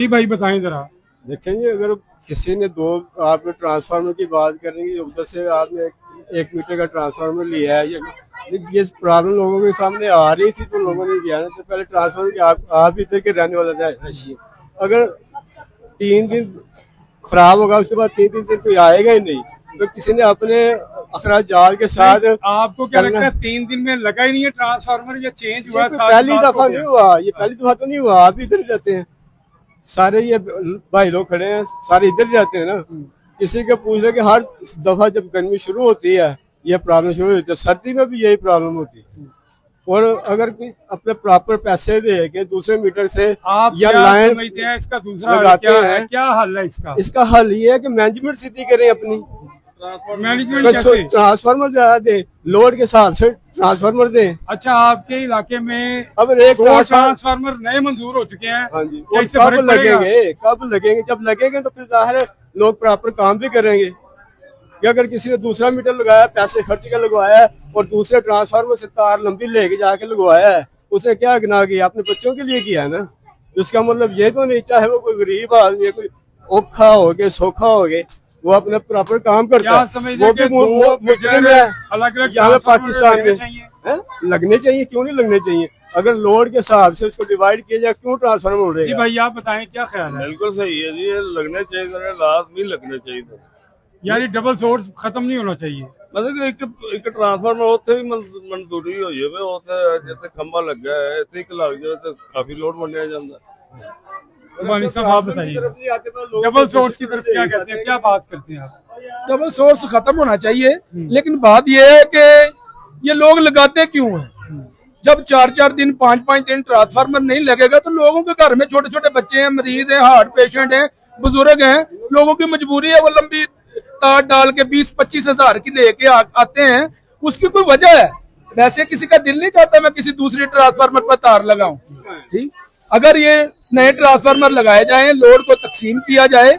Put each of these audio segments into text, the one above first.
जी भाई बताएं जरा। देखेंगे, अगर किसी ने दो आपने ट्रांसफार्मर की बात करेंगे, उधर से आपने एक मीटर का ट्रांसफार्मर लिया है, ये प्रॉब्लम लोगों के सामने आ रही थी तो लोगों ने किया ना। तो पहले ट्रांसफार्मर की आप इधर के रहने वाला रहिए, अगर 3 दिन खराब होगा उसके बाद 3 दिन कोई आएगा ही नहीं, तो किसी ने अपने अखराजात के साथ आपको क्या लगता है 3 दिन में लगा ही नहीं है ट्रांसफार्मर या चेंज हुआ? पहली दफा नहीं हुआ, ये पहली दफा तो नहीं हुआ। आप इधर ही रहते हैं सारे, ये भाई लोग खड़े हैं सारे इधर ही रहते हैं ना। किसी के पूछ रहे कि हर दफा जब गर्मी शुरू होती है ये प्रॉब्लम शुरू होती है, सर्दी में भी यही प्रॉब्लम होती है। और अगर अपने प्रॉपर पैसे दे के दूसरे मीटर से आप या लाइन समझते हैं इसका दूसरा लगाते क्या हैं, है? क्या हल है इसका? इसका हल ये है कि मैनेजमेंट सीधी करें अपनी। मैनेजमेंट कैसे? ट्रांसफार्मर ज्यादा दे, लोड के हिसाब से ट्रांसफार्मर दे। अच्छा, आपके इलाके में अब एक ट्रांसफार्मर नए मंजूर हो चुके हैं। हाँ जी, और कब लगेंगे? कब लगेंगे? जब लगेंगे तो फिर जाहिर है लोग प्रॉपर काम भी करेंगे। कि अगर किसी ने दूसरा मीटर लगाया, पैसे खर्च के लगवाया है और दूसरे ट्रांसफार्मर से तार लंबी लेके जाके लगवाया है, उसने क्या गुनाह किया? अपने बच्चों के लिए किया है ना। इसका मतलब ये तो नहीं, चाहे वो कोई गरीब आदमी है, कोई औखा हो गए सौखा हो गए, वो अपना प्रॉपर काम करता है, वो भी मुजरिम है। अलग-अलग यहाँ पाकिस्तान में लगने चाहिए, क्यों नहीं लगने चाहिए? अगर लोड के हिसाब से उसको डिवाइड किया जाए, क्यों ट्रांसफार्मर हो रहा है? जी भाई आप बताएं क्या ख्याल है? बिल्कुल सही है जी, ये लगने चाहिए, लाजमी लगने चाहिए। यानी डबल सोर्स खत्म नहीं होना चाहिए। मतलब कि एक ट्रांसफार्मर ਉੱਥੇ ਵੀ ਮਨਜ਼ੂਰੀ ਹੋ ਜਾਵੇ, ਉੱਥੇ ਜਿੱਥੇ खंबा लगा है ਇੱਥੇ ਇੱਕ ਲੱਗ ਜਾਵੇ तो काफी लोड वंडिया ਜਾਂਦਾ। मानी साहब आप बताइए, डबल सोर्स की तरफ क्या कहते हैं, क्या बात करते हैं आप? डबल सोर्स खत्म होना चाहिए, लेकिन बात यह है कि ये लोग लगाते क्यों हैं? जब 4-4 दिन 5-5 दिन ट्रांसफार्मर नहीं लगेगा तो लोगों के घर में छोटे छोटे बच्चे हैं, मरीज हैं, हार्ट पेशेंट हैं, बुजुर्ग हैं, लोगों की मजबूरी है, वो लंबी तार डाल के 20-25 हजार की लेके आते हैं। उसकी कोई वजह है? वैसे किसी का दिल नहीं चाहता मैं किसी दूसरे ट्रांसफार्मर पर तार लगाऊं। ठीक, अगर ये नए ट्रांसफार्मर लगाए जाएं, लोड को तकसीम किया जाए,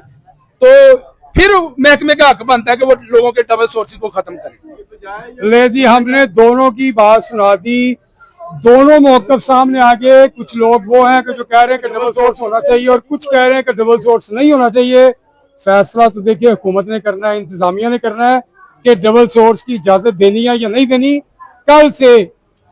तो फिर महकमे का हक बनता है कि वो लोगों के डबल सोर्सेज को खत्म करें। ले जी, हमने दोनों की बात सुना दी, दोनों मौकफ सामने आगे। कुछ लोग वो हैं कि जो कह रहे हैं कि डबल सोर्स होना चाहिए और कुछ कह रहे हैं कि डबल सोर्स नहीं होना चाहिए। फैसला तो देखिए हुकूमत ने करना है, इंतजामिया ने करना है कि डबल सोर्स की इजाजत देनी है या नहीं देनी। कल से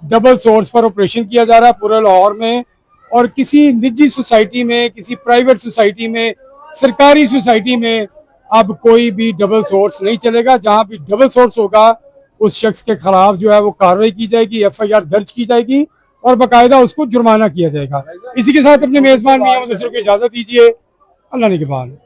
डबल सोर्स पर ऑपरेशन किया जा रहा है पूरे लाहौर में, और किसी निजी सोसाइटी में, किसी प्राइवेट सोसाइटी में, सरकारी सोसाइटी में अब कोई भी डबल सोर्स नहीं चलेगा। जहां भी डबल सोर्स होगा उस शख्स के खिलाफ जो है वो कार्रवाई की जाएगी, FIR दर्ज की जाएगी और बाकायदा उसको जुर्माना किया जाएगा। इसी के साथ अपने मेजबान मियां मुदस्सिर को इजाजत दीजिए। अल्लाह निगहबान।